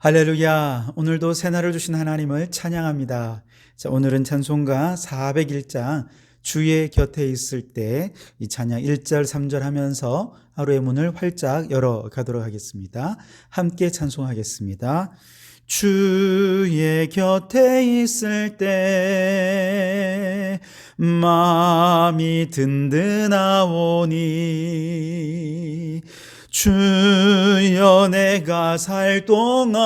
할렐루야. 오늘도 새날을 주신 하나님을 찬양합니다. 자, 오늘은 찬송가 401장 주의 곁에 있을 때 이 찬양 1절 3절 하면서 하루의 문을 활짝 열어 가도록 하겠습니다. 함께 찬송하겠습니다. 주의 곁에 있을 때 마음이 든든하오니 주여 내가 살 동안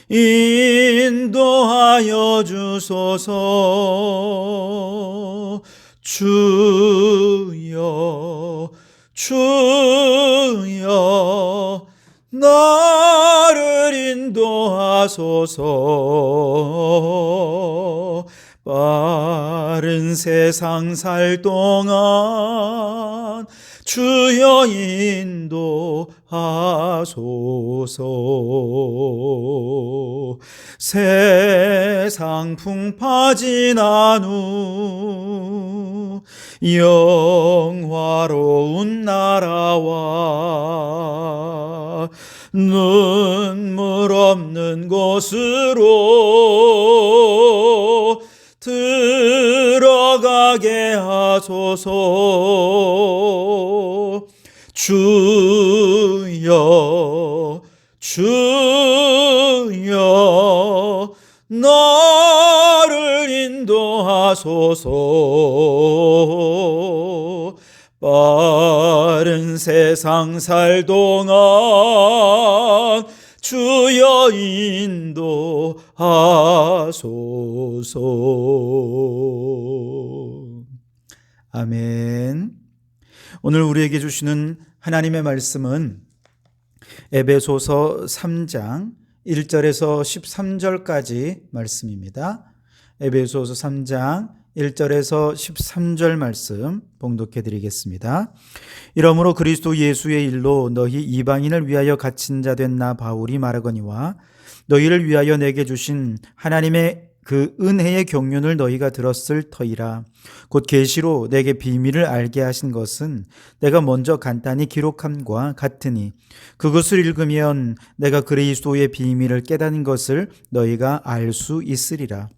인도하여 주소서. 주여 나를 인도하소서. 빠른 세상 살 동안 주여 인도하소서. 세상 풍파지 난 후 영화로운 나라와 눈물 없는 곳으로 들어가게 하소서. 주여 나를 인도하소서. 빠른 세상 살 동안 주여 인도하소서. 아멘. 오늘 우리에게 주시는 하나님의 말씀은 에베소서 3장 1절에서 13절까지 말씀입니다. 에베소서 3장 1절에서 13절 말씀 봉독해 드리겠습니다. 이러므로 그리스도 예수의 일로 너희 이방인을 위하여 갇힌 자 된 나 바울이 말하거니와 너희를 위하여 내게 주신 하나님의 그 은혜의 경륜을 너희가 들었을 터이라. 곧 계시로 내게 비밀을 알게 하신 것은 내가 먼저 간단히 기록함과 같으니 그것을 읽으면 내가 그리스도의 비밀을 깨닫는 것을 너희가 알 수 있으리라.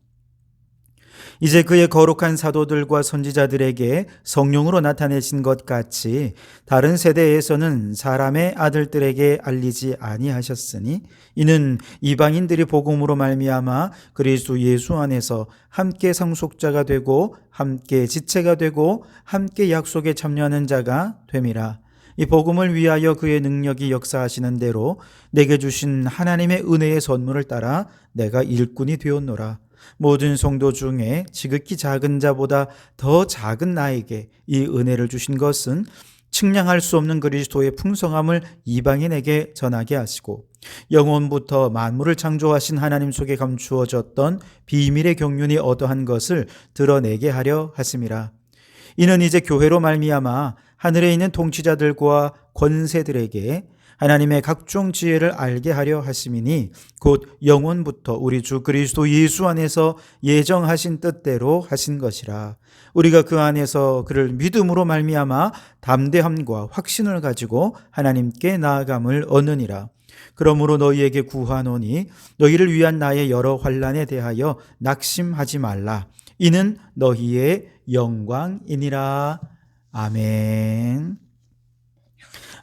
이제 그의 거룩한 사도들과 선지자들에게 성령으로 나타내신 것 같이 다른 세대에서는 사람의 아들들에게 알리지 아니하셨으니 이는 이방인들이 복음으로 말미암아 그리스도 예수 안에서 함께 상속자가 되고 함께 지체가 되고 함께 약속에 참여하는 자가 됨이라. 이 복음을 위하여 그의 능력이 역사하시는 대로 내게 주신 하나님의 은혜의 선물을 따라 내가 일꾼이 되었노라. 모든 성도 중에 지극히 작은 자보다 더 작은 나에게 이 은혜를 주신 것은 측량할 수 없는 그리스도의 풍성함을 이방인에게 전하게 하시고 영원부터 만물을 창조하신 하나님 속에 감추어졌던 비밀의 경륜이 어떠한 것을 드러내게 하려 하심이라. 이는 이제 교회로 말미암아 하늘에 있는 통치자들과 권세들에게 하나님의 각종 지혜를 알게 하려 하심이니 곧 영원부터 우리 주 그리스도 예수 안에서 예정하신 뜻대로 하신 것이라. 우리가 그 안에서 그를 믿음으로 말미암아 담대함과 확신을 가지고 하나님께 나아감을 얻느니라. 그러므로 너희에게 구하노니 너희를 위한 나의 여러 환난에 대하여 낙심하지 말라. 이는 너희의 영광이니라. 아멘.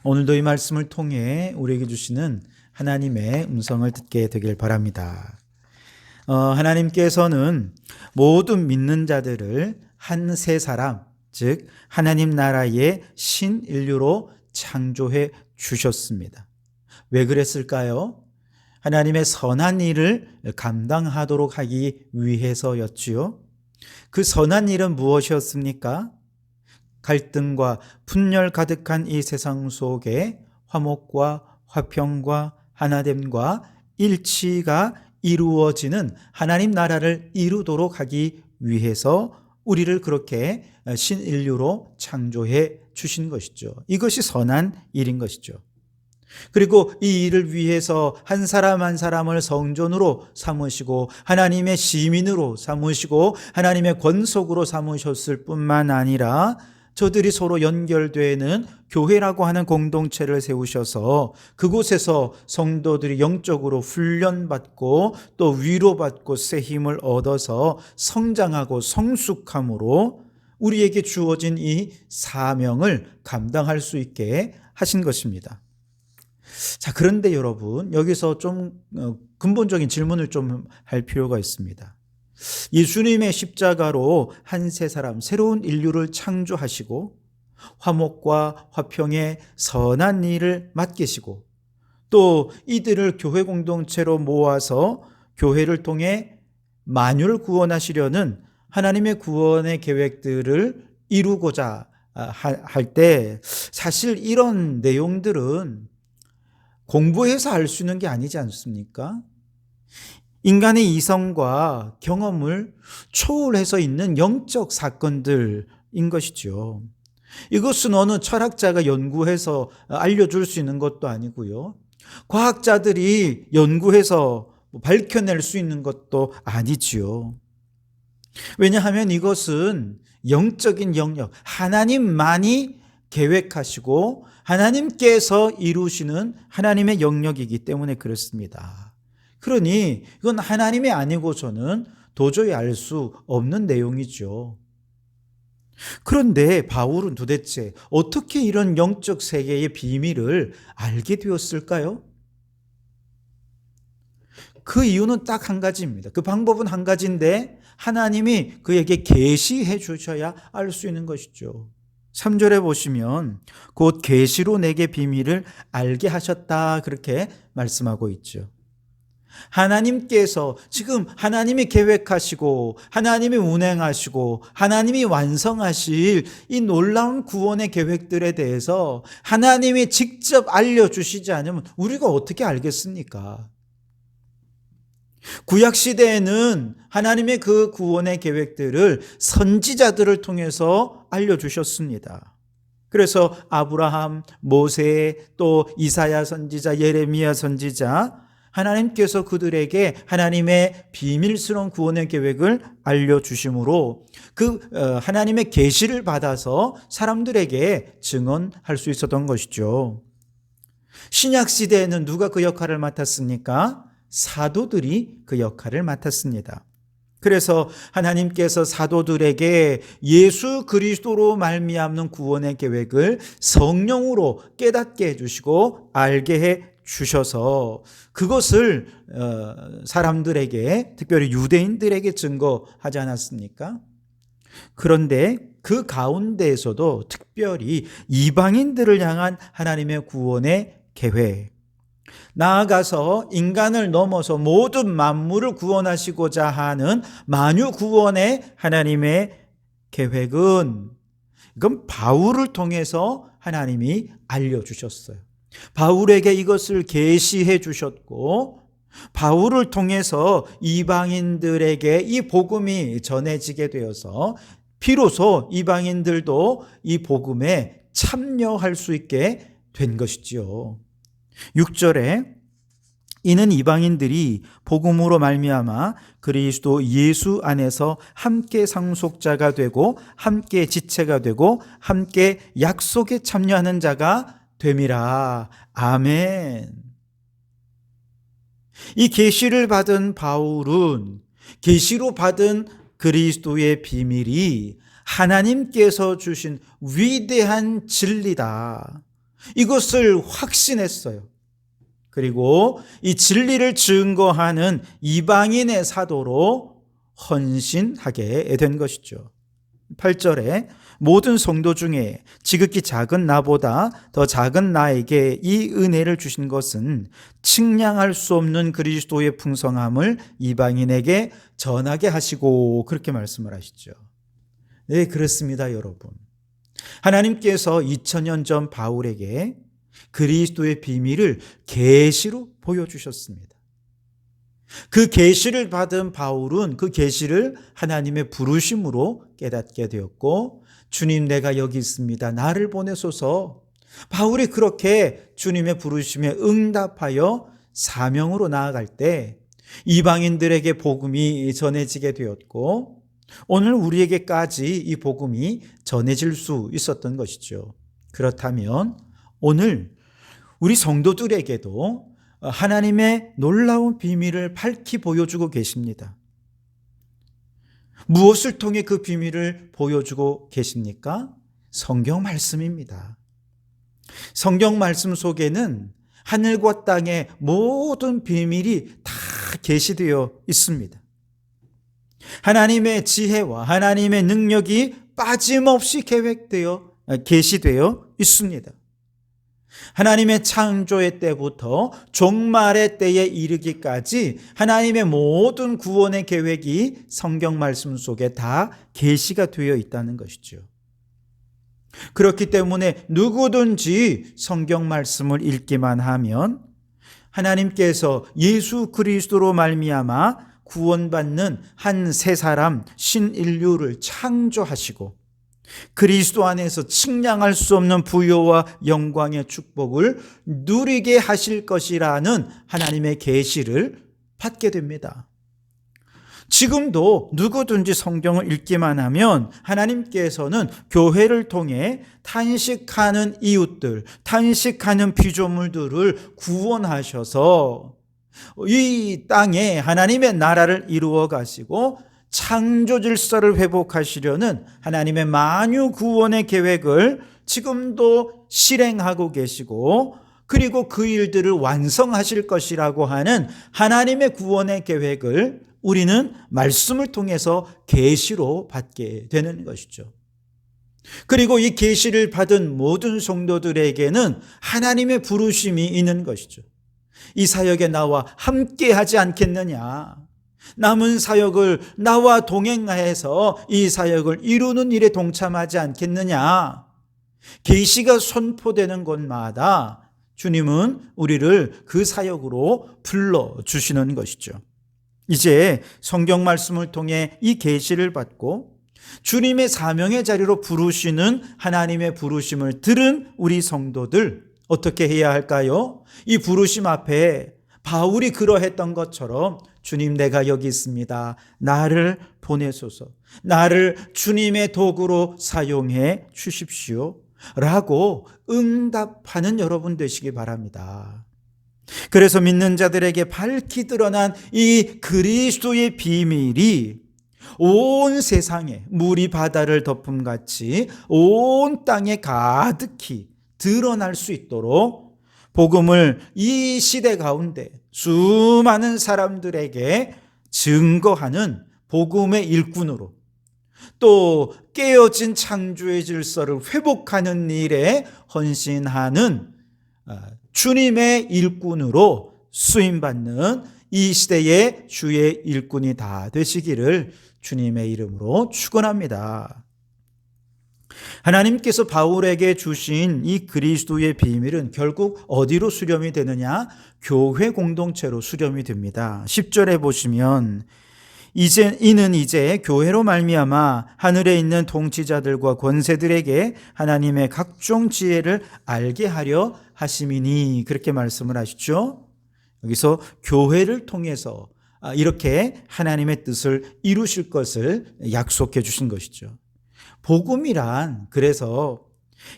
오늘도 이 말씀을 통해 우리에게 주시는 하나님의 음성을 듣게 되길 바랍니다. 하나님께서는 모든 믿는 자들을 한 세 사람, 즉 하나님 나라의 신인류로 창조해 주셨습니다. 왜 그랬을까요? 하나님의 선한 일을 감당하도록 하기 위해서였지요. 그 선한 일은 무엇이었습니까? 갈등과 분열 가득한 이 세상 속에 화목과 화평과 하나됨과 일치가 이루어지는 하나님 나라를 이루도록 하기 위해서 우리를 그렇게 신인류로 창조해 주신 것이죠. 이것이 선한 일인 것이죠. 그리고 이 일을 위해서 한 사람 한 사람을 성전으로 삼으시고 하나님의 시민으로 삼으시고 하나님의 권속으로 삼으셨을 뿐만 아니라 저들이 서로 연결되는 교회라고 하는 공동체를 세우셔서 그곳에서 성도들이 영적으로 훈련받고 또 위로받고 새 힘을 얻어서 성장하고 성숙함으로 우리에게 주어진 이 사명을 감당할 수 있게 하신 것입니다. 자, 그런데 여러분, 여기서 좀 근본적인 질문을 좀 할 필요가 있습니다. 예수님의 십자가로 한 세 사람, 새로운 인류를 창조하시고 화목과 화평의 선한 일을 맡기시고 또 이들을 교회 공동체로 모아서 교회를 통해 만유를 구원하시려는 하나님의 구원의 계획들을 이루고자 할 때 사실 이런 내용들은 공부해서 알 수 있는 게 아니지 않습니까? 인간의 이성과 경험을 초월해서 있는 영적 사건들인 것이죠. 이것은 어느 철학자가 연구해서 알려줄 수 있는 것도 아니고요. 과학자들이 연구해서 밝혀낼 수 있는 것도 아니지요. 왜냐하면 이것은 영적인 영역, 하나님만이 계획하시고 하나님께서 이루시는 하나님의 영역이기 때문에 그렇습니다. 그러니 이건 하나님이 아니고서는 도저히 알 수 없는 내용이죠. 그런데 바울은 도대체 어떻게 이런 영적 세계의 비밀을 알게 되었을까요? 그 이유는 딱 한 가지입니다. 그 방법은 한 가지인데 하나님이 그에게 계시해 주셔야 알 수 있는 것이죠. 3절에 보시면 곧 계시로 내게 비밀을 알게 하셨다 그렇게 말씀하고 있죠. 하나님께서 지금 하나님이 계획하시고 하나님이 운행하시고 하나님이 완성하실 이 놀라운 구원의 계획들에 대해서 하나님이 직접 알려주시지 않으면 우리가 어떻게 알겠습니까? 구약시대에는 하나님의 그 구원의 계획들을 선지자들을 통해서 알려주셨습니다. 그래서 아브라함, 모세, 또 이사야 선지자, 예레미야 선지자, 하나님께서 그들에게 하나님의 비밀스러운 구원의 계획을 알려주심으로 그 하나님의 계시를 받아서 사람들에게 증언할 수 있었던 것이죠. 신약시대에는 누가 그 역할을 맡았습니까? 사도들이 그 역할을 맡았습니다. 그래서 하나님께서 사도들에게 예수 그리스도로 말미암는 구원의 계획을 성령으로 깨닫게 해주시고 알게 해 주셔서 그것을 사람들에게 특별히 유대인들에게 증거하지 않았습니까? 그런데 그 가운데에서도 특별히 이방인들을 향한 하나님의 구원의 계획, 나아가서 인간을 넘어서 모든 만물을 구원하시고자 하는 만유 구원의 하나님의 계획은 이건 바울을 통해서 하나님이 알려주셨어요. 바울에게 이것을 계시해 주셨고 바울을 통해서 이방인들에게 이 복음이 전해지게 되어서 비로소 이방인들도 이 복음에 참여할 수 있게 된 것이지요. 6절에 이는 이방인들이 복음으로 말미암아 그리스도 예수 안에서 함께 상속자가 되고 함께 지체가 되고 함께 약속에 참여하는 자가 됨이라. 아멘. 이 계시를 받은 바울은 계시로 받은 그리스도의 비밀이 하나님께서 주신 위대한 진리다. 이것을 확신했어요. 그리고 이 진리를 증거하는 이방인의 사도로 헌신하게 된 것이죠. 8절에 모든 성도 중에 지극히 작은 나보다 더 작은 나에게 이 은혜를 주신 것은 측량할 수 없는 그리스도의 풍성함을 이방인에게 전하게 하시고 그렇게 말씀을 하시죠. 네, 그렇습니다, 여러분. 하나님께서 2000년 전 바울에게 그리스도의 비밀을 계시로 보여주셨습니다. 그 계시를 받은 바울은 그 계시를 하나님의 부르심으로 깨닫게 되었고 주님 내가 여기 있습니다. 나를 보내소서. 바울이 그렇게 주님의 부르심에 응답하여 사명으로 나아갈 때 이방인들에게 복음이 전해지게 되었고 오늘 우리에게까지 이 복음이 전해질 수 있었던 것이죠. 그렇다면 오늘 우리 성도들에게도 하나님의 놀라운 비밀을 밝히 보여주고 계십니다. 무엇을 통해 그 비밀을 보여주고 계십니까? 성경 말씀입니다. 성경 말씀 속에는 하늘과 땅의 모든 비밀이 다 계시되어 있습니다. 하나님의 지혜와 하나님의 능력이 빠짐없이 계시되어 있습니다. 하나님의 창조의 때부터 종말의 때에 이르기까지 하나님의 모든 구원의 계획이 성경 말씀 속에 다 계시가 되어 있다는 것이죠. 그렇기 때문에 누구든지 성경 말씀을 읽기만 하면 하나님께서 예수 그리스도로 말미암아 구원받는 한 새 사람 신인류를 창조하시고 그리스도 안에서 측량할 수 없는 부요와 영광의 축복을 누리게 하실 것이라는 하나님의 계시를 받게 됩니다. 지금도 누구든지 성경을 읽기만 하면 하나님께서는 교회를 통해 탄식하는 이웃들, 탄식하는 피조물들을 구원하셔서 이 땅에 하나님의 나라를 이루어 가시고 창조 질서를 회복하시려는 하나님의 만유 구원의 계획을 지금도 실행하고 계시고 그리고 그 일들을 완성하실 것이라고 하는 하나님의 구원의 계획을 우리는 말씀을 통해서 계시로 받게 되는 것이죠. 그리고 이 계시를 받은 모든 성도들에게는 하나님의 부르심이 있는 것이죠. 이 사역에 나와 함께 하지 않겠느냐? 남은 사역을 나와 동행해서 이 사역을 이루는 일에 동참하지 않겠느냐? 계시가 선포되는 곳마다 주님은 우리를 그 사역으로 불러주시는 것이죠. 이제 성경 말씀을 통해 이 계시를 받고 주님의 사명의 자리로 부르시는 하나님의 부르심을 들은 우리 성도들 어떻게 해야 할까요? 이 부르심 앞에 바울이 그러했던 것처럼 주님 내가 여기 있습니다. 나를 보내소서. 나를 주님의 도구로 사용해 주십시오. 라고 응답하는 여러분 되시기 바랍니다. 그래서 믿는 자들에게 밝히 드러난 이 그리스도의 비밀이 온 세상에 물이 바다를 덮음같이 온 땅에 가득히 드러날 수 있도록 복음을 이 시대 가운데 수많은 사람들에게 증거하는 복음의 일꾼으로 또 깨어진 창조의 질서를 회복하는 일에 헌신하는 주님의 일꾼으로 쓰임받는 이 시대의 주의 일꾼이 다 되시기를 주님의 이름으로 축원합니다. 하나님께서 바울에게 주신 이 그리스도의 비밀은 결국 어디로 수렴이 되느냐? 교회 공동체로 수렴이 됩니다. 10절에 보시면 이는 이제 교회로 말미암아 하늘에 있는 통치자들과 권세들에게 하나님의 각종 지혜를 알게 하려 하심이니 그렇게 말씀을 하시죠. 여기서 교회를 통해서 이렇게 하나님의 뜻을 이루실 것을 약속해 주신 것이죠. 복음이란 그래서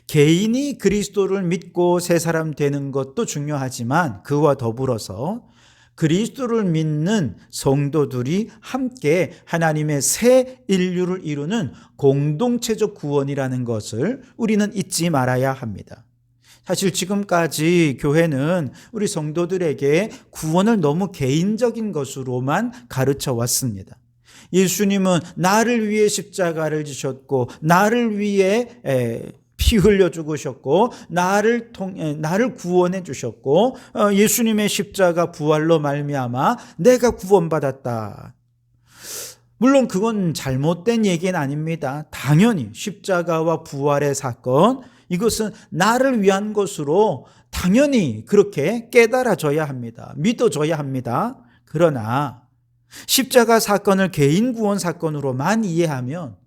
개인이 그리스도를 믿고 새 사람 되는 것도 중요하지만 그와 더불어서 그리스도를 믿는 성도들이 함께 하나님의 새 인류를 이루는 공동체적 구원이라는 것을 우리는 잊지 말아야 합니다. 사실 지금까지 교회는 우리 성도들에게 구원을 너무 개인적인 것으로만 가르쳐 왔습니다. 예수님은 나를 위해 십자가를 지셨고 나를 위해 피 흘려 죽으셨고 나를 구원해 주셨고 예수님의 십자가 부활로 말미암아 내가 구원받았다. 물론 그건 잘못된 얘기는 아닙니다. 당연히 십자가와 부활의 사건 이것은 나를 위한 것으로 당연히 그렇게 깨달아져야 합니다. 믿어져야 합니다. 그러나 십자가 사건을 개인 구원 사건으로만 이해하면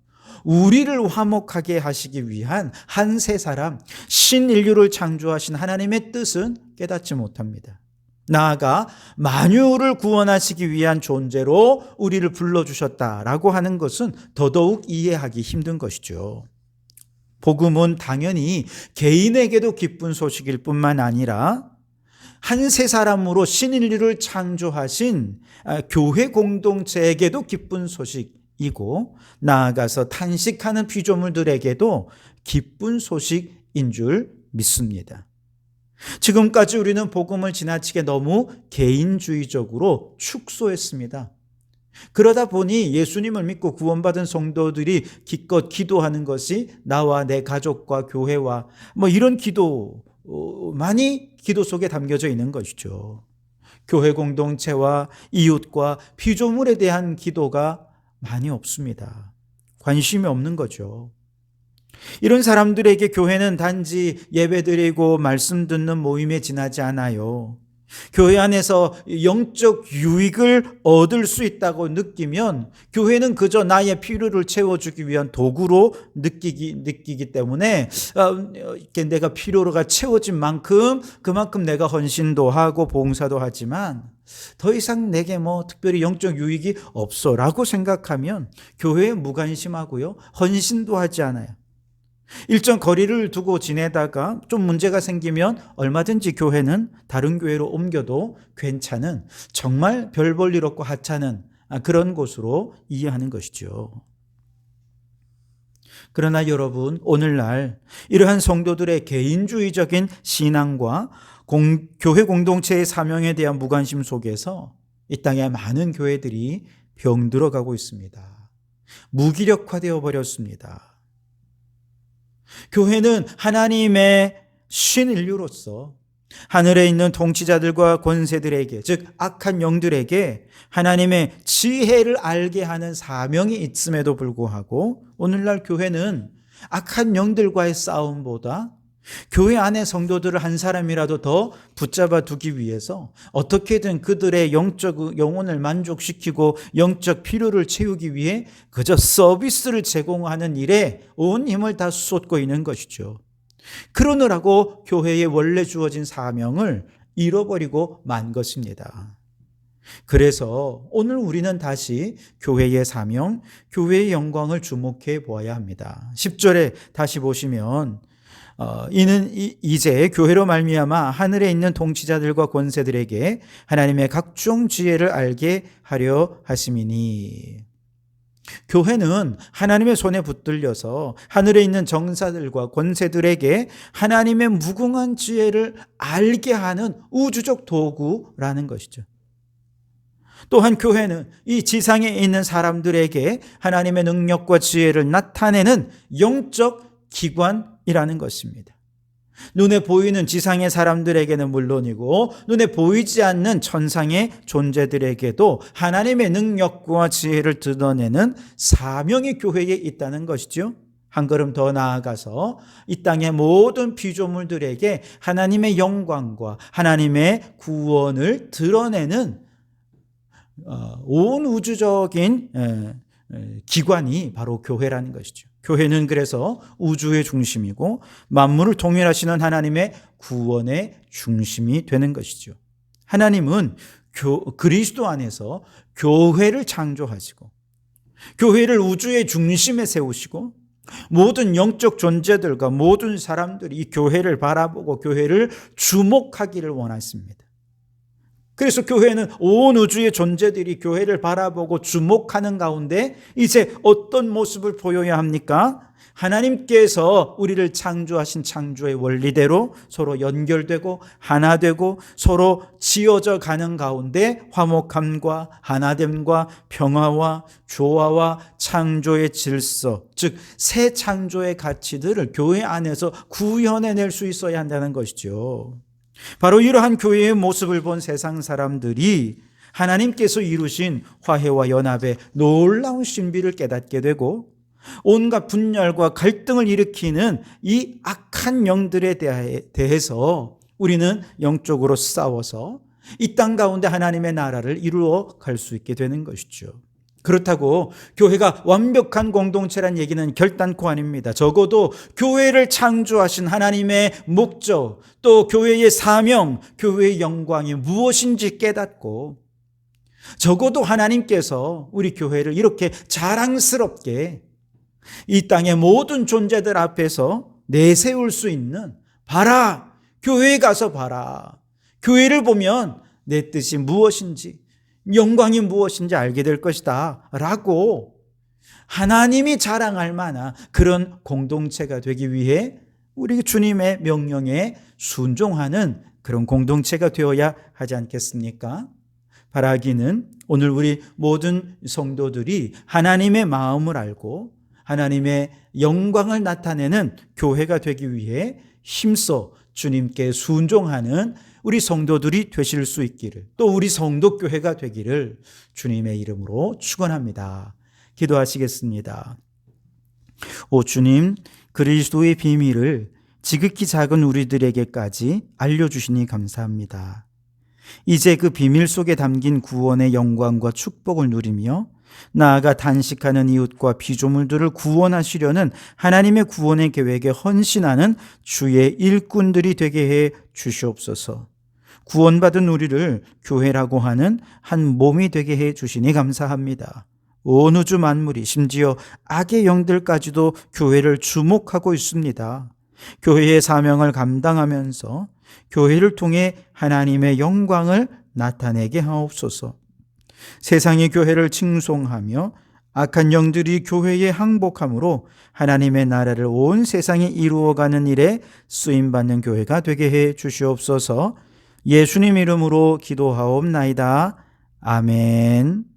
우리를 화목하게 하시기 위한 한 세 사람 신인류를 창조하신 하나님의 뜻은 깨닫지 못합니다. 나아가 만유를 구원하시기 위한 존재로 우리를 불러주셨다라고 하는 것은 더더욱 이해하기 힘든 것이죠. 복음은 당연히 개인에게도 기쁜 소식일 뿐만 아니라 한 세 사람으로 신인류를 창조하신 교회 공동체에게도 기쁜 소식이고, 나아가서 탄식하는 피조물들에게도 기쁜 소식인 줄 믿습니다. 지금까지 우리는 복음을 지나치게 너무 개인주의적으로 축소했습니다. 그러다 보니 예수님을 믿고 구원받은 성도들이 기껏 기도하는 것이 나와 내 가족과 교회와 이런 기도만이 기도 속에 담겨져 있는 것이죠. 교회 공동체와 이웃과 피조물에 대한 기도가 많이 없습니다. 관심이 없는 거죠. 이런 사람들에게 교회는 단지 예배드리고 말씀 듣는 모임에 지나지 않아요. 교회 안에서 영적 유익을 얻을 수 있다고 느끼면 교회는 그저 나의 필요를 채워주기 위한 도구로 느끼기 때문에 내가 필요가 채워진 만큼 그만큼 내가 헌신도 하고 봉사도 하지만 더 이상 내게 특별히 영적 유익이 없어라고 생각하면 교회에 무관심하고요, 헌신도 하지 않아요. 일정 거리를 두고 지내다가 좀 문제가 생기면 얼마든지 교회는 다른 교회로 옮겨도 괜찮은, 정말 별 볼 일 없고 하찮은 그런 곳으로 이해하는 것이죠. 그러나 여러분, 오늘날 이러한 성도들의 개인주의적인 신앙과 교회 공동체의 사명에 대한 무관심 속에서 이 땅에 많은 교회들이 병들어가고 있습니다. 무기력화되어 버렸습니다. 교회는 하나님의 신인류로서 하늘에 있는 통치자들과 권세들에게, 즉 악한 영들에게 하나님의 지혜를 알게 하는 사명이 있음에도 불구하고 오늘날 교회는 악한 영들과의 싸움보다 교회 안의 성도들을 한 사람이라도 더 붙잡아 두기 위해서 어떻게든 그들의 영적 영혼을 만족시키고 영적 필요를 채우기 위해 그저 서비스를 제공하는 일에 온 힘을 다 쏟고 있는 것이죠. 그러느라고 교회에 원래 주어진 사명을 잃어버리고 만 것입니다. 그래서 오늘 우리는 다시 교회의 사명, 교회의 영광을 주목해 보아야 합니다. 10절에 다시 보시면 이는 이제 교회로 말미암아 하늘에 있는 통치자들과 권세들에게 하나님의 각종 지혜를 알게 하려 하심이니, 교회는 하나님의 손에 붙들려서 하늘에 있는 정사들과 권세들에게 하나님의 무궁한 지혜를 알게 하는 우주적 도구라는 것이죠. 또한 교회는 이 지상에 있는 사람들에게 하나님의 능력과 지혜를 나타내는 영적 기관이라는 것입니다. 눈에 보이는 지상의 사람들에게는 물론이고 눈에 보이지 않는 천상의 존재들에게도 하나님의 능력과 지혜를 드러내는 사명이 교회에 있다는 것이죠. 한 걸음 더 나아가서 이 땅의 모든 피조물들에게 하나님의 영광과 하나님의 구원을 드러내는 온 우주적인 기관이 바로 교회라는 것이죠. 교회는 그래서 우주의 중심이고 만물을 통일하시는 하나님의 구원의 중심이 되는 것이죠. 하나님은 그리스도 안에서 교회를 창조하시고 교회를 우주의 중심에 세우시고 모든 영적 존재들과 모든 사람들이 이 교회를 바라보고 교회를 주목하기를 원하십니다. 그래서 교회는 온 우주의 존재들이 교회를 바라보고 주목하는 가운데 이제 어떤 모습을 보여야 합니까? 하나님께서 우리를 창조하신 창조의 원리대로 서로 연결되고 하나 되고 서로 지어져 가는 가운데 화목함과 하나됨과 평화와 조화와 창조의 질서, 즉 새 창조의 가치들을 교회 안에서 구현해낼 수 있어야 한다는 것이죠. 바로 이러한 교회의 모습을 본 세상 사람들이 하나님께서 이루신 화해와 연합의 놀라운 신비를 깨닫게 되고 온갖 분열과 갈등을 일으키는 이 악한 영들에 대해서 우리는 영적으로 싸워서 이 땅 가운데 하나님의 나라를 이루어 갈 수 있게 되는 것이죠. 그렇다고 교회가 완벽한 공동체란 얘기는 결단코 아닙니다. 적어도 교회를 창조하신 하나님의 목적, 또 교회의 사명, 교회의 영광이 무엇인지 깨닫고 적어도 하나님께서 우리 교회를 이렇게 자랑스럽게 이 땅의 모든 존재들 앞에서 내세울 수 있는, 봐라, 교회에 가서 봐라, 교회를 보면 내 뜻이 무엇인지, 영광이 무엇인지 알게 될 것이다 라고 하나님이 자랑할 만한 그런 공동체가 되기 위해 우리 주님의 명령에 순종하는 그런 공동체가 되어야 하지 않겠습니까? 바라기는 오늘 우리 모든 성도들이 하나님의 마음을 알고 하나님의 영광을 나타내는 교회가 되기 위해 힘써 주님께 순종하는 우리 성도들이 되실 수 있기를, 또 우리 성도교회가 되기를 주님의 이름으로 축원합니다. 기도하시겠습니다. 오 주님, 그리스도의 비밀을 지극히 작은 우리들에게까지 알려주시니 감사합니다. 이제 그 비밀 속에 담긴 구원의 영광과 축복을 누리며 나아가 단식하는 이웃과 피조물들을 구원하시려는 하나님의 구원의 계획에 헌신하는 주의 일꾼들이 되게 해 주시옵소서. 구원받은 우리를 교회라고 하는 한 몸이 되게 해 주시니 감사합니다. 온 우주 만물이, 심지어 악의 영들까지도 교회를 주목하고 있습니다. 교회의 사명을 감당하면서 교회를 통해 하나님의 영광을 나타내게 하옵소서. 세상이 교회를 칭송하며 악한 영들이 교회에 항복함으로 하나님의 나라를 온 세상에 이루어가는 일에 쓰임받는 교회가 되게 해 주시옵소서. 예수님 이름으로 기도하옵나이다. 아멘.